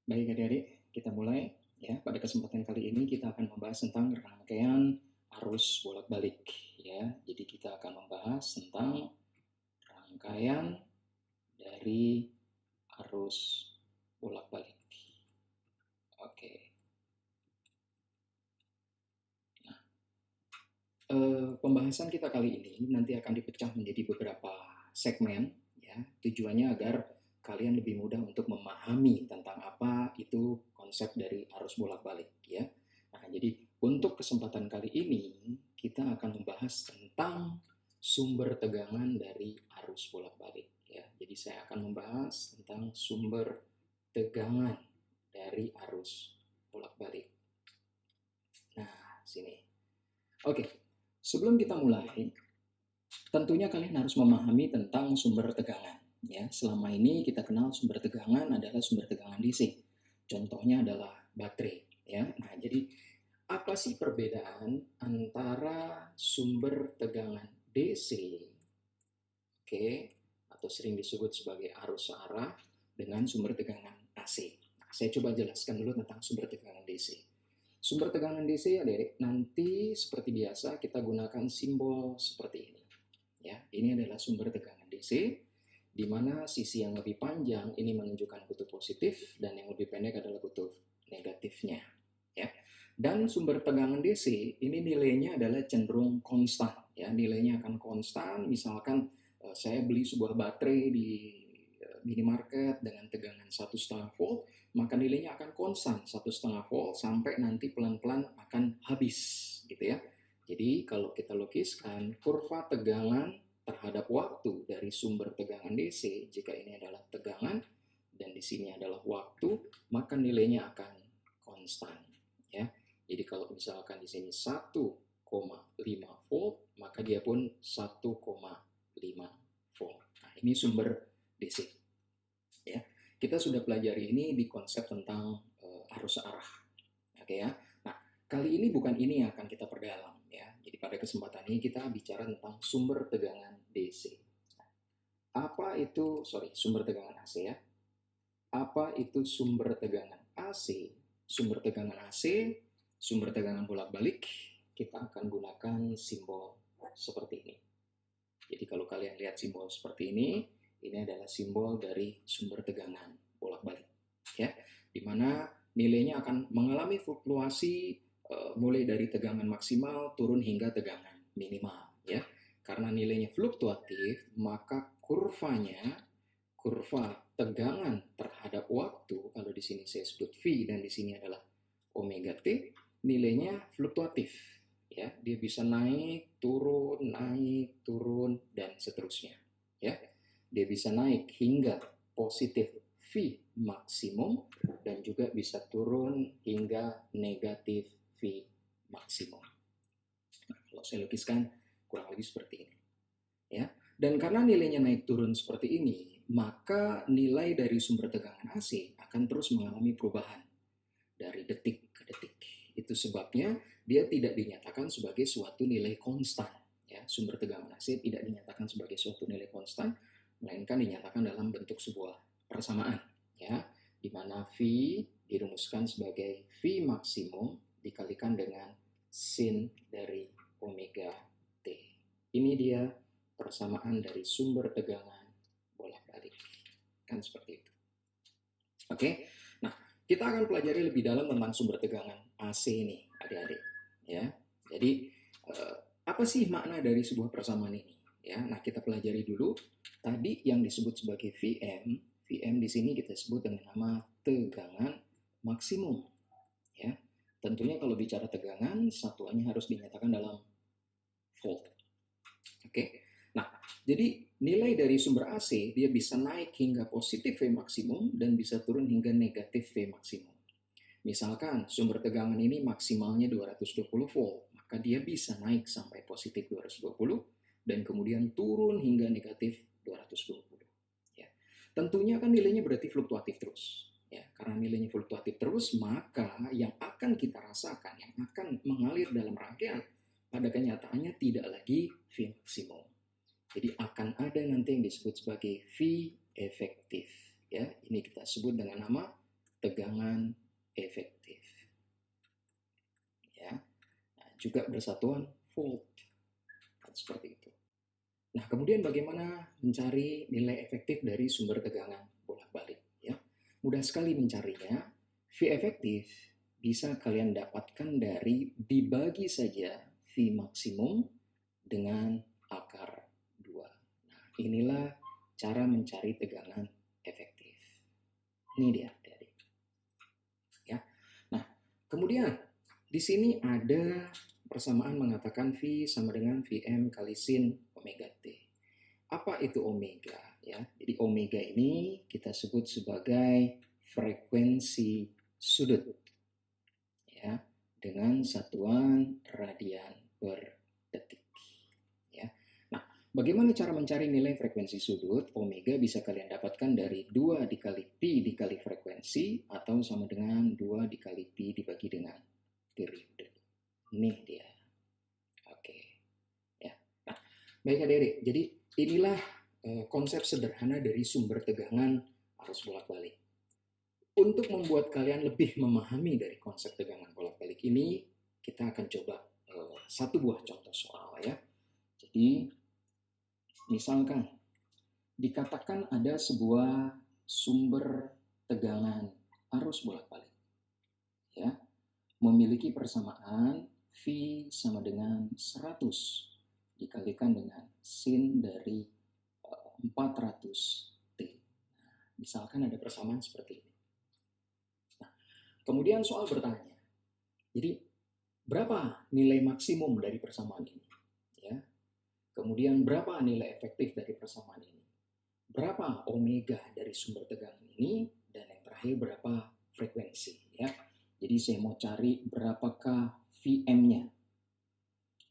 Baik adik-adik, kita mulai ya. Pada kesempatan kali ini kita akan membahas tentang rangkaian arus bolak-balik ya. Jadi kita akan membahas tentang rangkaian dari arus bolak-balik. Oke. Nah, pembahasan kita kali ini nanti akan dipecah menjadi beberapa segmen ya. Tujuannya agar kalian lebih mudah untuk memahami tentang apa itu konsep dari arus bolak-balik ya. Nah, jadi untuk kesempatan kali ini kita akan membahas tentang sumber tegangan dari arus bolak-balik ya. Jadi saya akan membahas tentang sumber tegangan dari arus bolak-balik. Nah, sini. Oke. Sebelum kita mulai, tentunya kalian harus memahami tentang sumber tegangan. Ya, selama ini kita kenal sumber tegangan adalah sumber tegangan DC. Contohnya adalah baterai. Ya, nah jadi apa sih perbedaan antara sumber tegangan DC, oke, atau sering disebut sebagai arus searah dengan sumber tegangan AC? Nah, saya coba jelaskan dulu tentang sumber tegangan DC. Sumber tegangan DC adik, nanti seperti biasa kita gunakan simbol seperti ini. Ya, ini adalah sumber tegangan DC, di mana sisi yang lebih panjang ini menunjukkan kutub positif dan yang lebih pendek adalah kutub negatifnya. Ya, dan sumber tegangan DC ini nilainya adalah cenderung konstan. Ya, nilainya akan konstan. Misalkan saya beli sebuah baterai di minimarket dengan tegangan 1,5 volt, maka nilainya akan konstan 1,5 volt sampai nanti pelan-pelan akan habis, gitu ya. Jadi kalau kita lukiskan kurva tegangan terhadap waktu dari sumber tegangan DC, jika ini adalah tegangan dan di sini adalah waktu, maka nilainya akan konstan ya. Jadi kalau misalkan di sini 1,5 volt, maka dia pun 1,5 volt. Nah, ini sumber DC ya. Kita sudah pelajari ini di konsep tentang arus arah. Oke ya. Nah, kali ini bukan ini yang akan kita perdalam ya. Jadi pada kesempatan ini kita bicara tentang sumber tegangan DC. Apa itu, sumber tegangan AC ya. Apa itu sumber tegangan AC? Sumber tegangan AC, sumber tegangan bolak-balik, kita akan gunakan simbol seperti ini. Jadi kalau kalian lihat simbol seperti ini adalah simbol dari sumber tegangan bolak-balik. Ya, di mana nilainya akan mengalami fluktuasi mulai dari tegangan maksimal turun hingga tegangan minimal. Ya, karena nilainya fluktuatif, maka kurva tegangan terhadap waktu, kalau di sini saya sebut V dan di sini adalah omega T, nilainya fluktuatif. Ya, dia bisa naik, turun, dan seterusnya. Ya, dia bisa naik hingga positif V maksimum dan juga bisa turun hingga negatif V maksimum. Nah, kalau saya lukiskan kurang lebih seperti ini. Ya, dan karena nilainya naik turun seperti ini, maka nilai dari sumber tegangan AC akan terus mengalami perubahan dari detik ke detik. Itu sebabnya dia tidak dinyatakan sebagai suatu nilai konstan. Ya, sumber tegangan AC tidak dinyatakan sebagai suatu nilai konstan, melainkan dinyatakan dalam bentuk sebuah persamaan. Ya, di mana V dirumuskan sebagai V maksimum dikalikan dengan sin dari omega T. Ini dia persamaan dari sumber tegangan bolak-balik. Kan seperti itu. Oke. Nah, kita akan pelajari lebih dalam tentang sumber tegangan AC ini, adik-adik. Ya. Jadi, apa sih makna dari sebuah persamaan ini? Ya, nah kita pelajari dulu. Tadi yang disebut sebagai VM, VM di sini kita sebut dengan nama tegangan maksimum. Ya. Tentunya kalau bicara tegangan, satuannya harus dinyatakan dalam volt. Oke. Nah, jadi nilai dari sumber AC dia bisa naik hingga positif V maksimum dan bisa turun hingga negatif V maksimum. Misalkan sumber tegangan ini maksimalnya 220 volt, maka dia bisa naik sampai positif 220 dan kemudian turun hingga negatif 220. Ya. Tentunya kan nilainya berarti fluktuatif terus. Ya, karena nilainya fluktuatif terus, maka yang akan kita rasakan, yang akan mengalir dalam rangkaian pada kenyataannya tidak lagi V maksimum. Jadi akan ada nanti yang disebut sebagai V efektif. Ya, ini kita sebut dengan nama tegangan efektif. Ya. Nah, juga bersatuan volt. Kan seperti itu. Nah, kemudian bagaimana mencari nilai efektif dari sumber tegangan bolak-balik? Ya, mudah sekali mencarinya. V efektif bisa kalian dapatkan dari dibagi saja V maksimum dengan akar 2. Nah, inilah cara mencari tegangan efektif. Ini dia, adik-adik. Ya. Nah, kemudian di sini ada persamaan mengatakan V sama dengan Vm kali sin omega T. Apa itu omega? Ya, jadi omega ini kita sebut sebagai frekuensi sudut, ya, dengan satuan radian per detik. Ya. Nah, bagaimana cara mencari nilai frekuensi sudut? Omega bisa kalian dapatkan dari 2 dikali pi dikali frekuensi atau sama dengan 2 dikali pi dibagi dengan periode. Ini dia. Oke. Ya. Nah, baik adik-adik. Jadi inilah konsep sederhana dari sumber tegangan arus bolak-balik. Untuk membuat kalian lebih memahami dari konsep tegangan bolak-balik ini, kita akan coba satu buah contoh soal ya. Jadi, misalkan dikatakan ada sebuah sumber tegangan arus bolak-balik, ya, memiliki persamaan V sama dengan 100 dikalikan dengan sin dari 400 T. Nah, misalkan ada persamaan seperti ini. Nah, kemudian soal bertanya, jadi berapa nilai maksimum dari persamaan ini? Ya. Kemudian berapa nilai efektif dari persamaan ini? Berapa omega dari sumber tegangan ini? Dan yang terakhir berapa frekuensi? Ya. Jadi saya mau cari berapakah Vm-nya.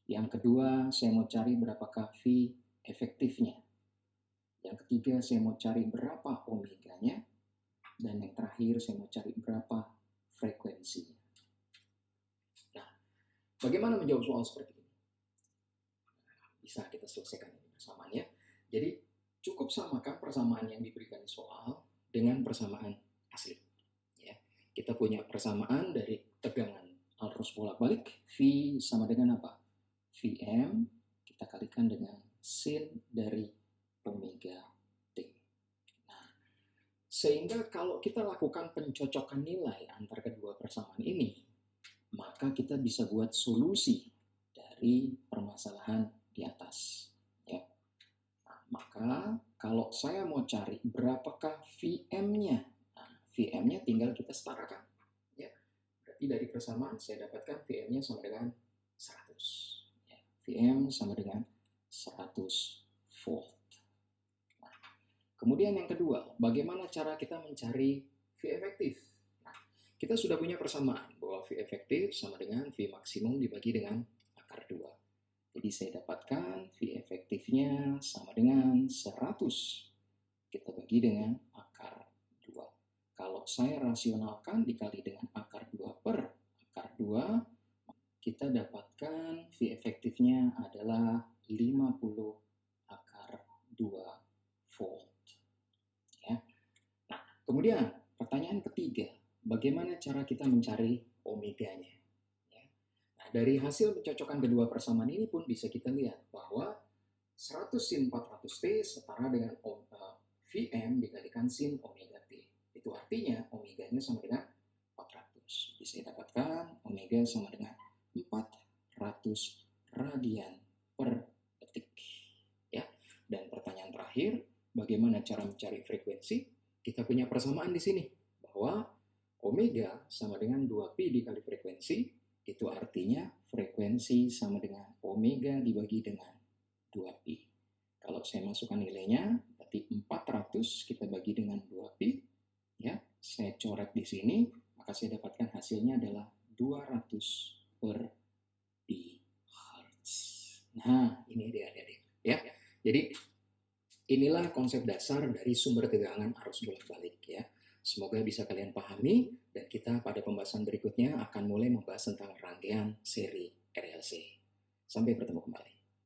Yang kedua, saya mau cari berapakah V efektifnya. Yang ketiga, saya mau cari berapa omeganya. Dan yang terakhir, saya mau cari berapa frekuensinya. Nah, bagaimana menjawab soal seperti ini? Bisa kita selesaikan ini bersamaan ya. Jadi, cukup samakan persamaan yang diberikan di soal dengan persamaan asli. Ya. Kita punya persamaan dari tegangan arus bolak-balik, V sama dengan apa? Vm kita kalikan dengan sin dari omega T. Nah, sehingga kalau kita lakukan pencocokan nilai antara kedua persamaan ini, maka kita bisa buat solusi dari permasalahan di atas. Ya. Nah, maka kalau saya mau cari berapakah Vm-nya, nah, Vm-nya tinggal kita setarakan. Ya. Berarti dari persamaan saya dapatkan Vm-nya sama dengan 100. Vm sama dengan 100 volt. Nah, kemudian yang kedua, bagaimana cara kita mencari V efektif? Nah, kita sudah punya persamaan bahwa V efektif sama dengan V maksimum dibagi dengan akar 2. Jadi saya dapatkan V efektifnya sama dengan 100. Kita bagi dengan akar 2. Kalau saya rasionalkan dikali dengan akar 2 per akar 2, kita dapatkan V efektifnya adalah 50 akar 2 volt. Ya. Nah, kemudian pertanyaan ketiga, bagaimana cara kita mencari omeganya? Ya. Nah, dari hasil pencocokan kedua persamaan ini pun bisa kita lihat bahwa 100 sin 400T setara dengan Vm dikalikan sin omega T. Itu artinya omeganya sama dengan 400. Jadi saya dapatkan omega sama dengan 400 radian per detik. Ya. Dan pertanyaan terakhir, bagaimana cara mencari frekuensi? Kita punya persamaan di sini bahwa omega sama dengan 2pi dikali frekuensi, itu artinya frekuensi sama dengan omega dibagi dengan 2pi. Kalau saya masukkan nilainya, berarti 400 kita bagi dengan 2pi, ya, saya coret di sini, maka saya dapatkan hasilnya adalah 200 per pi hertz. Nah, ini dia adik-adik. Ya, jadi inilah konsep dasar dari sumber tegangan arus bolak-balik ya. Semoga bisa kalian pahami dan kita pada pembahasan berikutnya akan mulai membahas tentang rangkaian seri RLC. Sampai bertemu kembali.